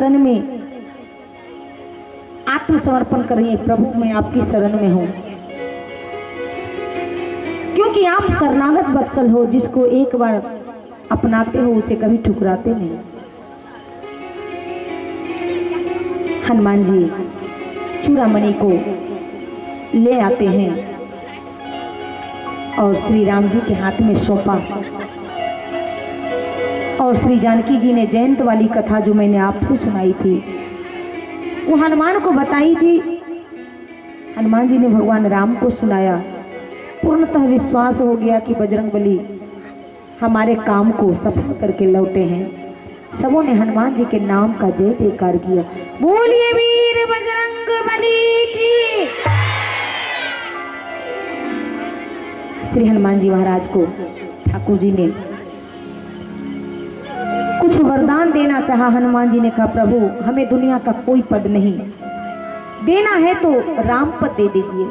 शरण में आत्मसमर्पण करिए। प्रभु मैं आपकी शरण में हूँ, क्योंकि आप शरणागत वत्सल हो, जिसको एक बार अपनाते हो उसे कभी ठुकराते नहीं। हनुमान जी चूड़ामणि को ले आते हैं और श्री राम जी के हाथ में सौंपा। और श्री जानकी जी ने जयंत वाली कथा जो मैंने आपसे सुनाई थी वो हनुमान को बताई थी। हनुमान जी ने भगवान राम को सुनाया। पूर्णतः विश्वास हो गया कि बजरंगबली हमारे काम को सफल करके लौटे हैं। सबों ने हनुमान जी के नाम का जय जयकार किया। बोलिए वीर बजरंगबली की। श्री हनुमान जी महाराज को ठाकुर जी ने कुछ वरदान देना चाहा। हनुमान जी ने कहा प्रभु हमें दुनिया का कोई पद नहीं देना है तो राम पद दे दीजिए।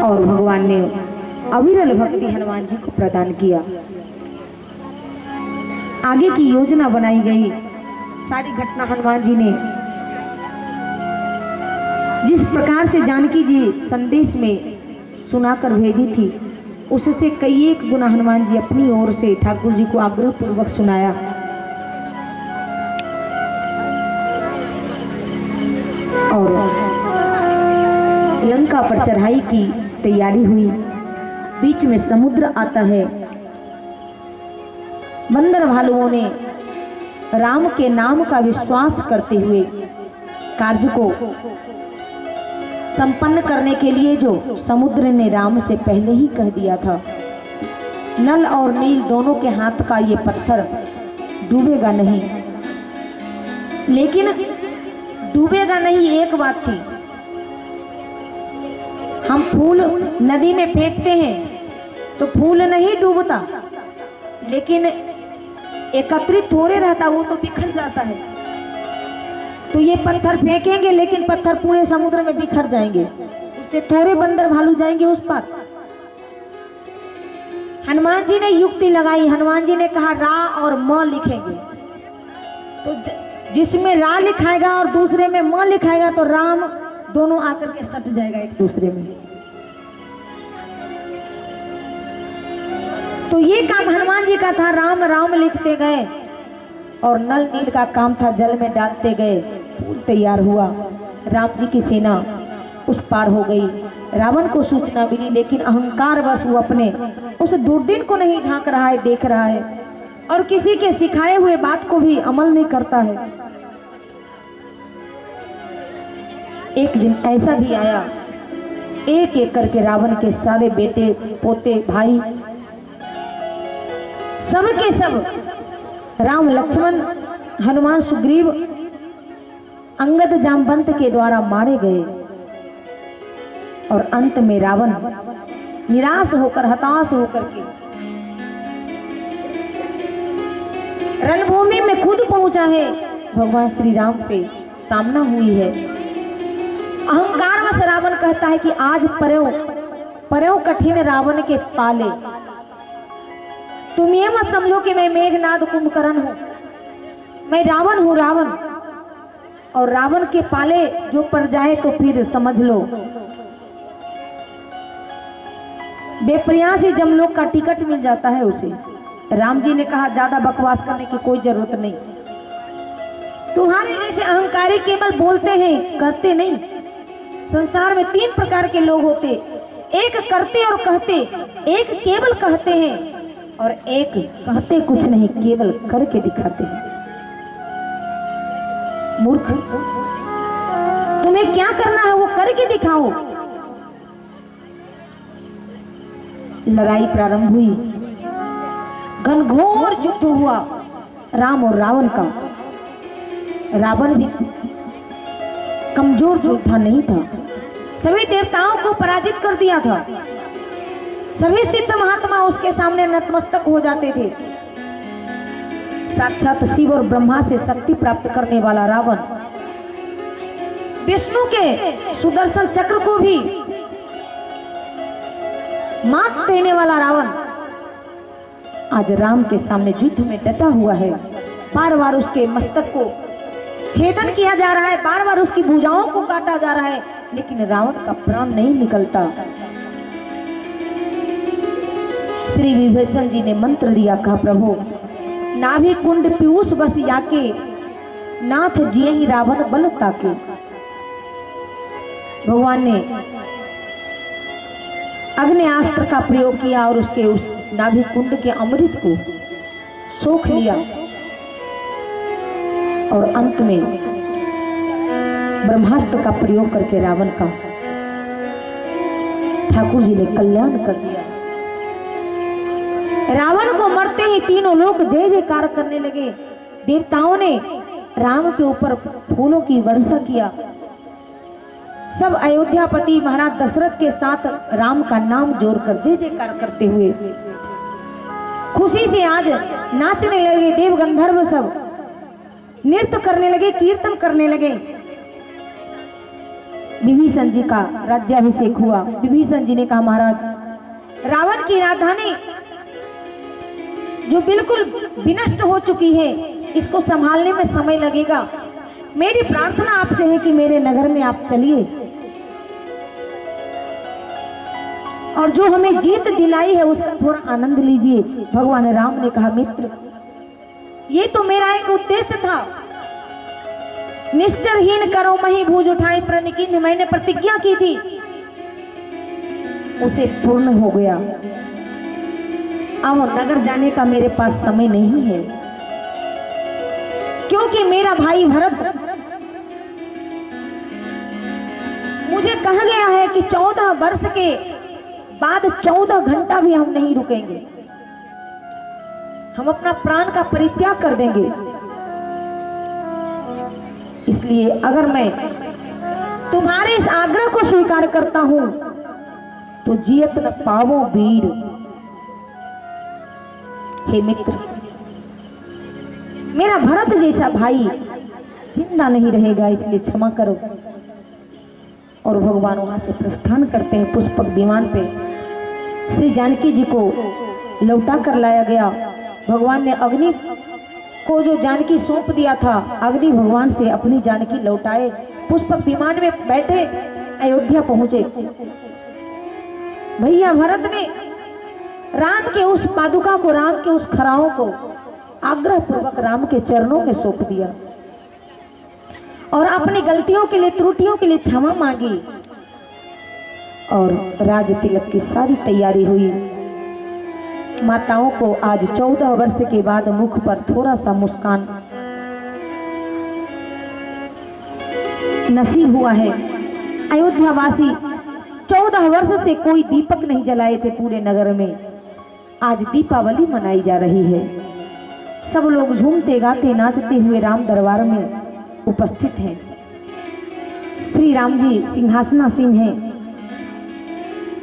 और भगवान ने अविरल भक्ति हनुमान जी को प्रदान किया। आगे की योजना बनाई गई। सारी घटना हनुमान जी ने जिस प्रकार से जानकी जी संदेश में सुनाकर भेजी थी उससे कई एक गुना हनुमान जी अपनी ओर से ठाकुर जी को आग्रह पूर्वक सुनाया। और लंका पर चढ़ाई की तैयारी हुई। बीच में समुद्र आता है। बंदर भालुओं ने राम के नाम का विश्वास करते हुए कार्य को संपन्न करने के लिए जो समुद्र ने राम से पहले ही कह दिया था, नल और नील दोनों के हाथ का ये पत्थर डूबेगा नहीं। लेकिन डूबेगा नहीं एक बात थी, हम फूल नदी में फेंकते हैं तो फूल नहीं डूबता, लेकिन एकत्रित थोड़े रहता, वो तो बिखर जाता है। तो ये पत्थर फेंकेंगे लेकिन पत्थर पूरे समुद्र में बिखर जाएंगे, उससे थोड़े बंदर भालू जाएंगे उस पार। हनुमान जी ने युक्ति लगाई। हनुमान जी ने कहा रा और म लिखेंगे, तो जिसमें रा लिखाएगा और दूसरे में म लिखाएगा तो राम दोनों आकर के सट जाएगा एक दूसरे में। तो ये काम हनुमान जी का था। राम राम लिखते गए और नल नील का काम था जल में डालते गए। फूल तैयार हुआ। राम जी की सेना उस पार हो गई। रावण को सूचना मिली, लेकिन अहंकार बस वो अपने उस दुर्दिन को नहीं झांक रहा है, देख रहा है और किसी के सिखाए हुए बात को भी अमल नहीं करता है। एक दिन ऐसा भी आया, एक एक करके रावण के सारे बेटे पोते भाई सब के सब राम लक्ष्मण हनुमान सुग्रीव अंगद जामवंत के द्वारा मारे गए। और अंत में रावण निराश होकर हताश होकर के रणभूमि में खुद पहुंचा है। भगवान श्री राम से सामना हुई है। अहंकार वश रावण कहता है कि आज पर्यो कठिन रावण के पाले। तुम ये मत समझो कि मैं मेघनाद कुंभकर्ण हूं, मैं रावण हूं, रावण। और रावण के पाले जो पड़ जाए तो फिर समझ लो बेप्रयास ही जमलोक का टिकट मिल जाता है उसे। राम जी ने कहा ज्यादा बकवास करने की कोई जरूरत नहीं। तुम्हारे जैसे अहंकारी केवल बोलते हैं, करते नहीं। संसार में तीन प्रकार के लोग होते, एक करते और कहते, एक केवल कहते हैं और एक कहते कुछ नहीं केवल करके दिखाते हैं। मूर्ख, तुम्हें क्या करना है वो करके दिखाओ। लड़ाई प्रारंभ हुई। घनघोर युद्ध हुआ राम और रावण का। रावण भी कमजोर योद्धा नहीं था, सभी देवताओं को पराजित कर दिया था। सभी सिद्ध महात्मा उसके सामने नतमस्तक हो जाते थे। साक्षात शिव और ब्रह्मा से शक्ति प्राप्त करने वाला रावण, विष्णु के सुदर्शन चक्र को भी मात देने वाला रावण, आज राम के सामने युद्ध में डटा हुआ है। बार बार उसके मस्तक को छेदन किया जा रहा है, बार बार उसकी भुजाओं को काटा जा रहा है, लेकिन रावण का प्राण नहीं निकलता। श्री विभीषण जी ने मंत्र दिया, कहा प्रभु नाभि कुंड पीयूष बस याके, नाथ जिये ही रावण बल ताके। भगवान ने अग्नियास्त्र का प्रयोग किया और उसके उस नाभि कुंड के अमृत को सोख लिया और अंत में ब्रह्मास्त्र का प्रयोग करके रावण का ठाकुर जी ने कल्याण कर दिया। रावण को मरते ही तीनों लोग जय जयकार करने लगे। देवताओं ने राम के ऊपर फूलों की वर्षा किया। सब अयोध्यापति महाराज दशरथ के साथ राम का नाम जोड़कर जय जयकार करते हुए खुशी से आज नाचने लगे। देव गंधर्व सब नृत्य करने लगे, कीर्तन करने लगे। विभीषण जी का राज्याभिषेक हुआ। विभीषण जी ने कहा महाराज रावण की राजधानी जो बिल्कुल विनष्ट हो चुकी है, इसको संभालने में समय लगेगा। मेरी प्रार्थना आपसे है कि मेरे नगर में आप चलिए और जो हमें जीत दिलाई है उसका थोड़ा आनंद लीजिए। भगवान राम ने कहा मित्र, ये तो मेरा एक उद्देश्य था। निश्चरहीन करो मही भूज उठाई प्रण कीन्ह, मैंने प्रतिज्ञा की थी, उसे पूर्ण हो गया। अब नगर जाने का मेरे पास समय नहीं है, क्योंकि मेरा भाई भरत मुझे कहा गया है कि 14 वर्ष के बाद 14 घंटा भी हम नहीं रुकेंगे, हम अपना प्राण का परित्याग कर देंगे। इसलिए अगर मैं तुम्हारे इस आग्रह को स्वीकार करता हूं तो जियत न पावो वीर। हे मित्र, मेरा भरत जैसा भाई जिंदा नहीं रहेगा, इसलिए क्षमा करो। और भगवान वहां से प्रस्थान करते हैं। पुष्पक विमान पे श्री जानकी जी को लौटा कर लाया गया। भगवान ने अग्नि को जो जानकी सौंप दिया था, अग्नि भगवान से अपनी जानकी लौटाए। पुष्पक विमान में बैठे अयोध्या पहुंचे। भैया भरत ने राम के उस पादुका को, राम के उस खराओं को आग्रह पूर्वक राम के चरणों में सौंप दिया और अपनी गलतियों के लिए, त्रुटियों के लिए क्षमा मांगी। और राज तिलक की सारी तैयारी हुई। माताओं को आज 14 वर्ष के बाद मुख पर थोड़ा सा मुस्कान नसीब हुआ है। अयोध्यावासी 14 वर्ष से कोई दीपक नहीं जलाए थे पूरे नगर में, आज दीपावली मनाई जा रही है। सब लोग झूमते गाते नाचते हुए राम दरबार में उपस्थित हैं। श्री राम जी सिंहासनासीन हैं।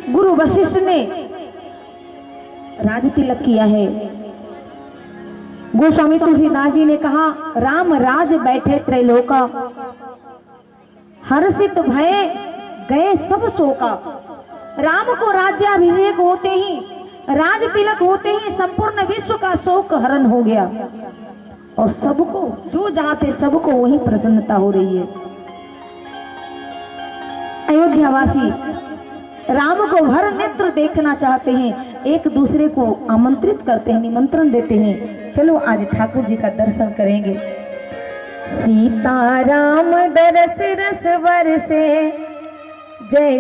गुरु वशिष्ठ ने राज तिलक किया है। गोस्वामी तुलसीदास जी ने कहा राम राज बैठे त्रैलोका, हर्षित भय गए सब शोका। राम को राज्याभिषेक होते ही, राज तिलक होते ही संपूर्ण विश्व का शोक हरण हो गया और सबको, जो जहां थे सबको वही प्रसन्नता हो रही है। अयोध्यावासी राम को भर नेत्र देखना चाहते हैं, एक दूसरे को आमंत्रित करते हैं, निमंत्रण देते हैं। चलो आज ठाकुर जी का दर्शन करेंगे। सीता राम दरस रस बरसे, जय